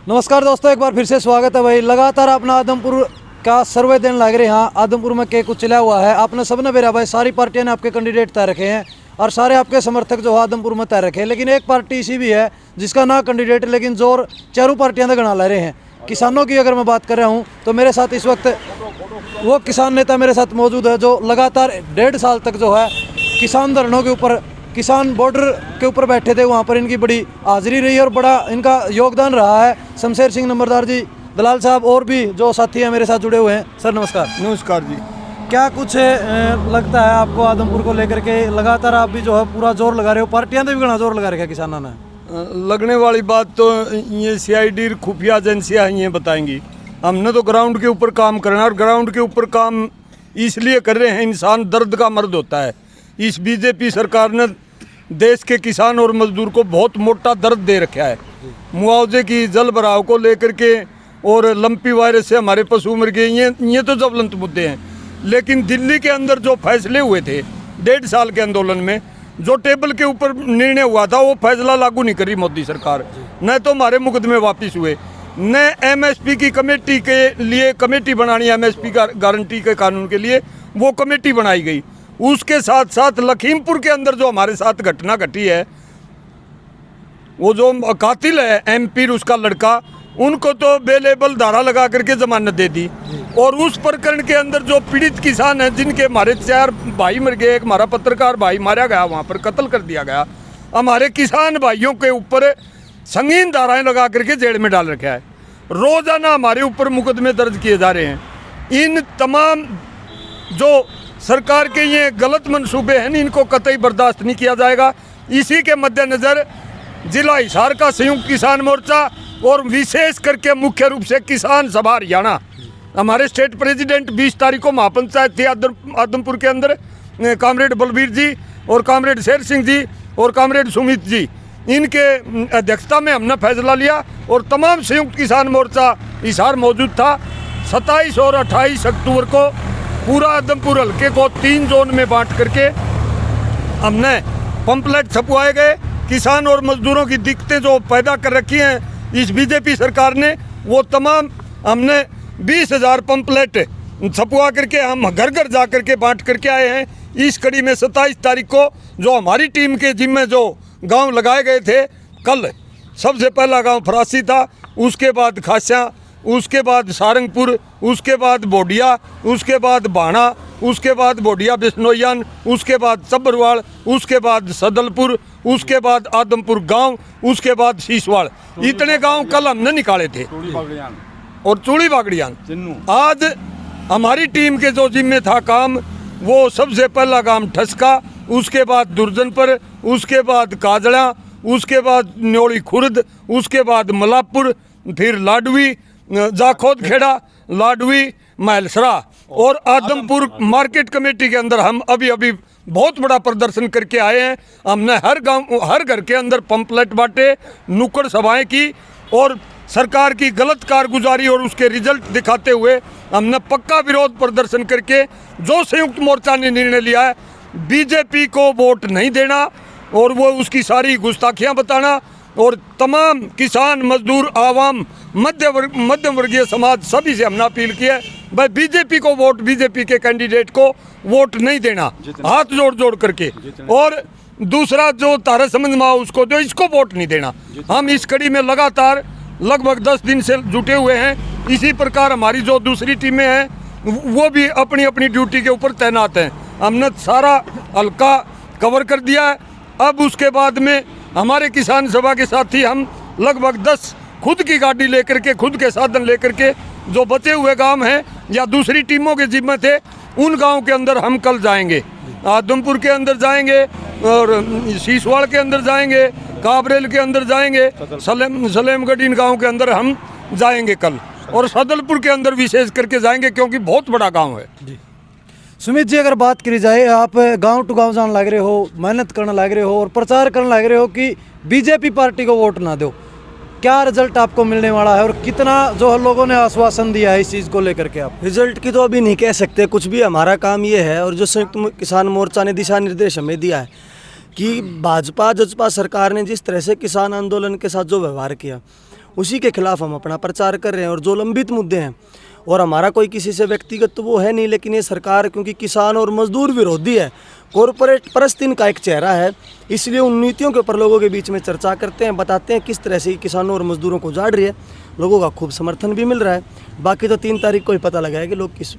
नमस्कार दोस्तों, एक बार फिर से स्वागत है भाई। लगातार अपना आदमपुर का सर्वे देने लग रहे हैं। हाँ, आदमपुर में के कुछ चला हुआ है। आपने सबने बेरा भाई, सारी पार्टियों ने आपके कैंडिडेट तय रखे हैं और सारे आपके समर्थक जो आदमपुर में तय रखे हैं। लेकिन एक पार्टी ऐसी भी है जिसका ना कैंडिडेट, लेकिन जोर चारों पार्टियां तो गणा ले रहे हैं। किसानों की अगर मैं बात कर रहा हूँ तो मेरे साथ इस वक्त वो किसान नेता मेरे साथ मौजूद है जो लगातार 1.5 साल तक जो है किसान धरनों के ऊपर, किसान बॉर्डर के ऊपर बैठे थे। वहाँ पर इनकी बड़ी हाजिरी रही और बड़ा इनका योगदान रहा है। शमशेर सिंह नंबरदार जी, दलाल साहब और भी जो साथी हैं मेरे साथ जुड़े हुए हैं। सर नमस्कार। नमस्कार जी। क्या कुछ लगता है आपको आदमपुर को लेकर के? लगातार आप भी जो है पूरा जोर लगा रहे हो, पार्टियां ने भी घना जोर लगा रखा है किसानों ने। लगने वाली बात तो ये सीआईडी खुफिया एजेंसियाँ ये बताएंगी। हमने तो ग्राउंड के ऊपर काम करना, और ग्राउंड के ऊपर काम इसलिए कर रहे हैं, इंसान दर्द का मर्द होता है। इस बीजेपी सरकार ने देश के किसान और मजदूर को बहुत मोटा दर्द दे रखा है। मुआवजे की, जल भराव को लेकर के और लंपी वायरस से हमारे पशु मर गए, ये तो ज्वलंत मुद्दे हैं। लेकिन दिल्ली के अंदर जो फैसले हुए थे 1.5 साल के आंदोलन में, जो टेबल के ऊपर निर्णय हुआ था, वो फैसला लागू नहीं करी मोदी सरकार। न तो हमारे मुकदमे वापिस हुए, न एमएसपी की कमेटी के लिए कमेटी बनानी, एमएसपी गारंटी के कानून के लिए वो कमेटी बनाई गई। उसके साथ साथ लखीमपुर के अंदर जो हमारे साथ घटना घटी है, वो जो कातिल है एमपी उसका लड़का, उनको तो बेलेबल धारा लगा करके जमानत दे दी। और उस प्रकरण के अंदर जो पीड़ित किसान हैं, जिनके हमारे 4 भाई मर गए, एक हमारा पत्रकार भाई मारा गया, वहाँ पर कत्ल कर दिया गया। हमारे किसान भाइयों के ऊपर संगीन धाराएं लगा करके जेल में डाल रखा है। रोजाना हमारे ऊपर मुकदमे दर्ज किए जा रहे हैं। इन तमाम जो सरकार के ये गलत मंसूबे हैं, इनको कतई बर्दाश्त नहीं किया जाएगा। इसी के मद्देनज़र जिला हिसार का संयुक्त किसान मोर्चा और विशेष करके मुख्य रूप से किसान सभा हरियाणा, हमारे स्टेट प्रेसिडेंट 20 तारीख को महापंचायत थी आदमपुर के अंदर, कॉमरेड बलबीर जी और कॉमरेड शेर सिंह जी और कॉमरेड सुमित जी, इनके अध्यक्षता में हमने फैसला लिया और तमाम संयुक्त किसान मोर्चा हिसार मौजूद था। 27 और 28 अक्टूबर को पूरा आदमपुर हल्के को 3 जोन में बांट करके हमने पंपलेट छपवाए गए। किसान और मजदूरों की दिक्कतें जो पैदा कर रखी हैं इस बीजेपी सरकार ने, वो तमाम हमने 20,000 पंपलेट छपवा करके हम घर घर जा करके बांट करके आए हैं। इस कड़ी में 27 तारीख को जो हमारी टीम के जिम्मे जो गांव लगाए गए थे, कल सबसे पहला गांव फरासी था, उसके बाद खास्या, उसके बाद सारंगपुर, उसके बाद बोडिया, उसके बाद बाणा, उसके बाद बोडिया बिश्नोईयान, उसके बाद सब्बरवाल, उसके बाद सदलपुर, उसके बाद आदमपुर गांव, उसके बाद शीशवाड़। इतने गांव कल हमने निकाले थे और चूड़ी बागड़ियान। आज हमारी टीम के जो जिम्मे था काम, वो सबसे पहला गांव ठसका, उसके बाद दुर्जनपुर, उसके बाद काजड़ा, उसके बाद न्योड़ी खुर्द, उसके बाद मलापुर, फिर लाडवी, जाखोद खेड़ा, लाडवी, महलसरा और आदमपुर मार्केट कमेटी के अंदर हम अभी बहुत बड़ा प्रदर्शन करके आए हैं। हमने हर गांव, हर घर के अंदर पंपलेट बांटे, नुक्कड़ सभाएं की और सरकार की गलत कारगुजारी और उसके रिजल्ट दिखाते हुए हमने पक्का विरोध प्रदर्शन करके जो संयुक्त मोर्चा ने निर्णय लिया है, बीजेपी को वोट नहीं देना और वो उसकी सारी गुस्ताखियां बताना, और तमाम किसान, मजदूर, आवाम, मध्यम वर्गीय समाज सभी से हमने अपील की है, भाई बीजेपी को वोट, बीजेपी के कैंडिडेट को वोट नहीं देना, हाथ जोड़ करके। और दूसरा जो तारा समझ में उसको दो, इसको वोट नहीं देना। हम इस कड़ी में लगातार लगभग 10 दिन से जुटे हुए हैं। इसी प्रकार हमारी जो दूसरी टीमें हैं वो भी अपनी अपनी ड्यूटी के ऊपर तैनात हैं। हमने सारा हल्का कवर कर दिया है। अब उसके बाद में हमारे किसान सभा के साथी हम लगभग 10 खुद की गाड़ी लेकर के, खुद के साधन लेकर के जो बचे हुए गांव हैं या दूसरी टीमों के जिम्मे थे, उन गांव के अंदर हम कल जाएंगे। आदमपुर के अंदर जाएंगे और शीशवाड़ के अंदर जाएंगे, काबरेल के अंदर जाएंगे, सलेमगढ़, इन गाँव के अंदर हम जाएंगे कल, और सदलपुर के अंदर विशेष करके जाएंगे क्योंकि बहुत बड़ा गाँव है जी। सुमित जी, अगर बात करी जाए, आप गांव टू गांव जाने लग रहे हो, मेहनत करने लग रहे हो और प्रचार करने लग रहे हो कि बीजेपी पार्टी को वोट ना दो, क्या रिजल्ट आपको मिलने वाला है और कितना जो लोगों ने आश्वासन दिया है इस चीज़ को लेकर के? आप रिजल्ट की तो अभी नहीं कह सकते कुछ भी। हमारा काम ये है और जो संयुक्त किसान मोर्चा ने दिशा निर्देश हमें दिया है कि भाजपा जजपा सरकार ने जिस तरह से किसान आंदोलन के साथ जो व्यवहार किया, उसी के खिलाफ हम अपना प्रचार कर रहे हैं। और जो लंबित मुद्दे हैं, और हमारा कोई किसी से व्यक्तिगत तो वो है नहीं, लेकिन ये सरकार क्योंकि किसान और मजदूर विरोधी है, कॉरपोरेट परस्त इनका एक चेहरा है, इसलिए उन नीतियों के ऊपर लोगों के बीच में चर्चा करते हैं, बताते हैं किस तरह से किसानों और मजदूरों को जाड़ रही है। लोगों का खूब समर्थन भी मिल रहा है। बाकी तो 3 तारीख को ही पता लगा है कि लोग किस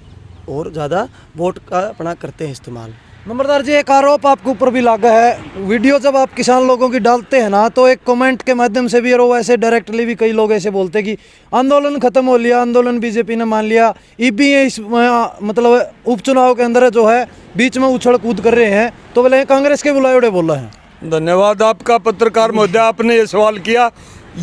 और ज़्यादा वोट का अपना करते हैं इस्तेमाल। नंबरदार जी, एक आरोप आपके ऊपर भी लगा है, वीडियो जब आप किसान लोगों की डालते हैं ना, तो एक कमेंट के माध्यम से भी और वैसे डायरेक्टली भी कई लोग ऐसे बोलते हैं कि आंदोलन खत्म हो लिया, आंदोलन बीजेपी ने मान लिया, ईबी इस मतलब उपचुनाव के अंदर जो है बीच में उछल कूद कर रहे हैं, तो बोले कांग्रेस के बुलाए बोल रहे हैं। धन्यवाद आपका पत्रकार महोदय, आपने ये सवाल किया।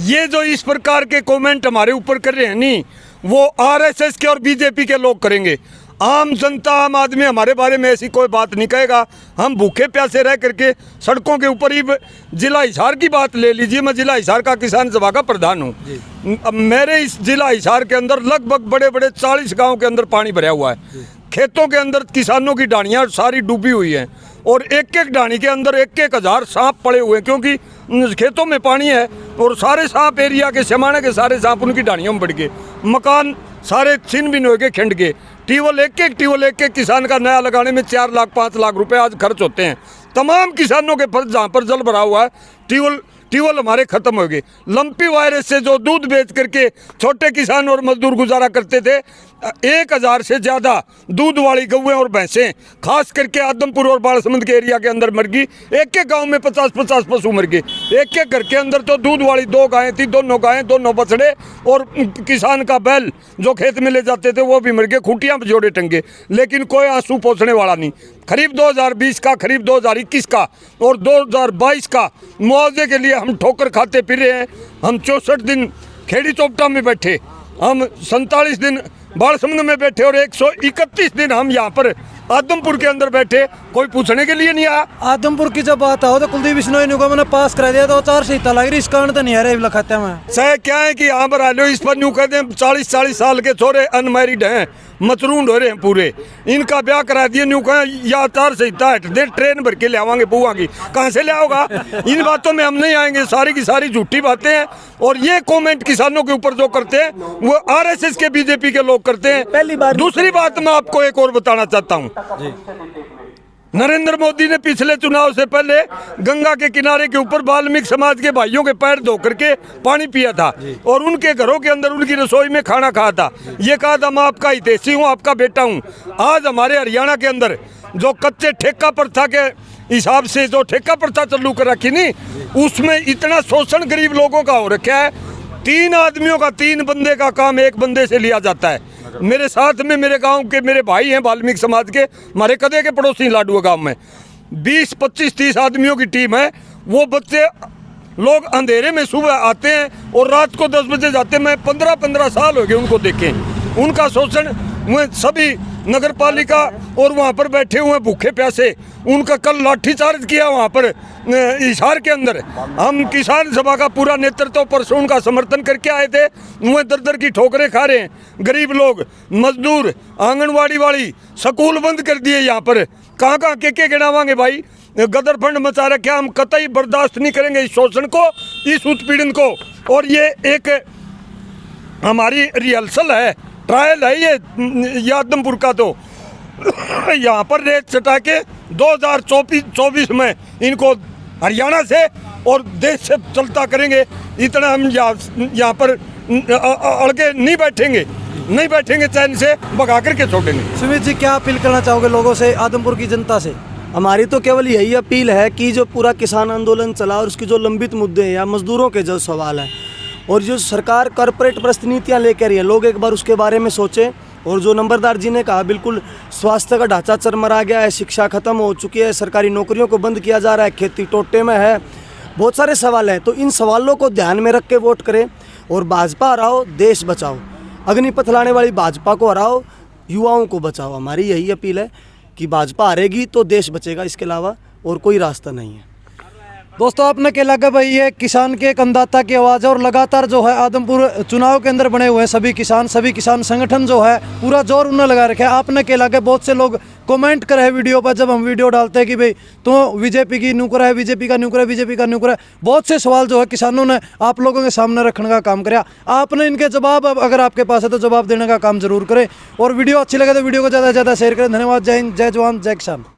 ये जो इस प्रकार के कमेंट हमारे ऊपर कर रहे हैं नहीं, वो आरएसएस के और बीजेपी के लोग करेंगे। आम जनता, आम आदमी हमारे बारे में ऐसी कोई बात नहीं कहेगा। हम भूखे प्यासे रह करके सड़कों के ऊपर ही, जिला हिसार की बात ले लीजिए, मैं जिला हिसार का किसान सभा का प्रधान हूँ। मेरे इस जिला हिसार के अंदर लगभग बड़े बड़े 40 गाँव के अंदर पानी भरा हुआ है। खेतों के अंदर किसानों की डाणियाँ सारी डूबी हुई हैं, और एक एक डाणी के अंदर 1-1 हज़ार सांप पड़े हुए हैं, क्योंकि खेतों में पानी है और सारे सांप एरिया के समाने के सारे सांप उनकी डाणियों में बढ़ गए। मकान सारे छिन भिन हो गए, खिंड गए। टीवल एक एक किसान का नया लगाने में 4 लाख 5 लाख रुपए आज खर्च होते हैं। तमाम किसानों के पास जहाँ पर जल भरा हुआ है, टीवल हमारे खत्म हो गए। लंपी वायरस से जो दूध बेच करके छोटे किसान और मजदूर गुजारा करते थे, 1000 से ज़्यादा दूध वाली गौएं और भैंसें खास करके आदमपुर और बालसमंद के एरिया के अंदर मर गई। एक एक गांव में 50-50 पशु मर गए। एक एक घर के अंदर तो दूध वाली 2 गायें थी, दोनों गायें, दोनों बछड़े, और किसान का बैल जो खेत में ले जाते थे वो भी मर गए, खूंटियाँ पे जोड़े टंगे, लेकिन कोई आंसू पोंछने वाला नहीं। खरीफ 2020 का, खरीफ 2021 का और 2022 का मुआवजे के लिए हम ठोकर खाते फिर रहे हैं। हम 64 दिन खेड़ी चौपटा में बैठे, हम 47 दिन बालसमंद में बैठे, और 131 दिन हम यहाँ पर आदमपुर के अंदर बैठे, कोई पूछने के लिए नहीं आया। आदमपुर की जब बात आओ तो कुलदीप बिश्नोई ने मैंने पास करा दिया, तो 4 सीटें लग रही, इस कारण तो नहीं आ रहे खाते में। सह क्या है कि यहाँ पर आ लो, इस पर न्यू कहते हैं 40-40 साल के छोरे अनमैरिड हैं, मतरूंड हो रहे हैं पूरे, इनका ब्याह करा दिए। न्यू कहें या 4 सीटें हट दे, ट्रेन भर के ले आवांगे बुआ की, कहाँ से ले आओगा? इन बातों में हम नहीं आएंगे, सारी की सारी झूठी बातें हैं। और ये कमेंट किसानों के ऊपर जो करते हैं वो आरएसएस के, बीजेपी के लोग करते हैं। पहली बार दूसरी बात मैं आपको एक और बताना चाहता हूँ, नरेंद्र मोदी ने पिछले चुनाव से पहले गंगा के किनारे के ऊपर वाल्मीकि समाज के भाइयों के पैर धो करके पानी पिया था, और उनके घरों के अंदर उनकी रसोई में खाना खाया था। ये कहा था मैं आपका हितैषी हूँ, आपका बेटा हूँ। आज हमारे हरियाणा के अंदर जो कच्चे ठेका प्रथा के हिसाब से जो ठेका प्रथा चालू कर रखी नहीं, उसमें इतना शोषण गरीब लोगों का हो रखा है। 3 आदमियों का, 3 बंदे का काम 1 बंदे से लिया जाता है। मेरे साथ में मेरे गांव के मेरे भाई हैं वाल्मीकि समाज के, हमारे कदे के पड़ोसी लाडुआ गांव में 20, 25, 30 आदमियों की टीम है। वो बच्चे लोग अंधेरे में सुबह आते हैं और रात को 10 बजे जाते हैं। मैं 15 साल हो गए उनको देखे। उनका शोषण हुए सभी नगर पालिका और वहाँ पर बैठे हुए भूखे प्यासे, उनका कल लाठीचार्ज किया वहाँ पर हिसार के अंदर। हम किसान सभा का पूरा नेतृत्व परसों उनका समर्थन करके आए थे। वह दर की ठोकरें खा रहे हैं गरीब लोग, मजदूर, आंगनवाड़ी वाली, स्कूल बंद कर दिए। यहाँ पर कहाँ के गिनावांगे भाई? गदर फंड मचा रखा। हम कतई बर्दाश्त नहीं करेंगे इस शोषण को, इस उत्पीड़न को। और ये एक हमारी रिहर्सल है, ट्रायल है ये आदमपुर का। तो यहाँ पर रेत चटा के 2024 में इनको हरियाणा से और देश से चलता करेंगे। इतना हम यहाँ पर अड़के नहीं बैठेंगे, चैन से भगा करके छोड़ेंगे। सुमित जी, क्या अपील करना चाहोगे लोगों से, आदमपुर की जनता से? हमारी तो केवल यही अपील है कि जो पूरा किसान आंदोलन चला और उसकी जो लंबित मुद्दे हैं या मजदूरों के जो सवाल हैं, और जो सरकार कॉर्पोरेट परस्त नीतियाँ लेकर रही है, लोग एक बार उसके बारे में सोचें। और जो नंबरदार जी ने कहा, बिल्कुल स्वास्थ्य का ढांचा चरमरा गया है, शिक्षा खत्म हो चुकी है, सरकारी नौकरियों को बंद किया जा रहा है, खेती टोटे में है, बहुत सारे सवाल हैं। तो इन सवालों को ध्यान में रख के वोट करें और भाजपा हराओ, देश बचाओ। अग्निपथ लाने वाली भाजपा को हराओ, युवाओं को बचाओ। हमारी यही अपील है कि भाजपा हारेगी तो देश बचेगा, इसके अलावा और कोई रास्ता नहीं है। दोस्तों, आपने क्या लगा भाई, ये किसान के एक अन्नदाता की आवाज़ है। और लगातार जो है आदमपुर चुनाव के अंदर बने हुए हैं सभी किसान संगठन जो है पूरा जोर उन्हें लगा रखे हैं। आपने क्या लगा, बहुत से लोग कमेंट करे वीडियो पर, जब हम वीडियो डालते हैं कि भाई तो बीजेपी की नुकरा है, बीजेपी का नुकरा है, बीजेपी का नुकरा है, बहुत से सवाल जो है किसानों ने आप लोगों के सामने रखने का काम किया। आपने इनके जवाब, अगर आपके पास है तो जवाब देने का काम जरूर करें। और वीडियो अच्छी लगे तो वीडियो को ज़्यादा से ज़्यादा शेयर करें। धन्यवाद। जय हिंद, जय जवान, जय किसान।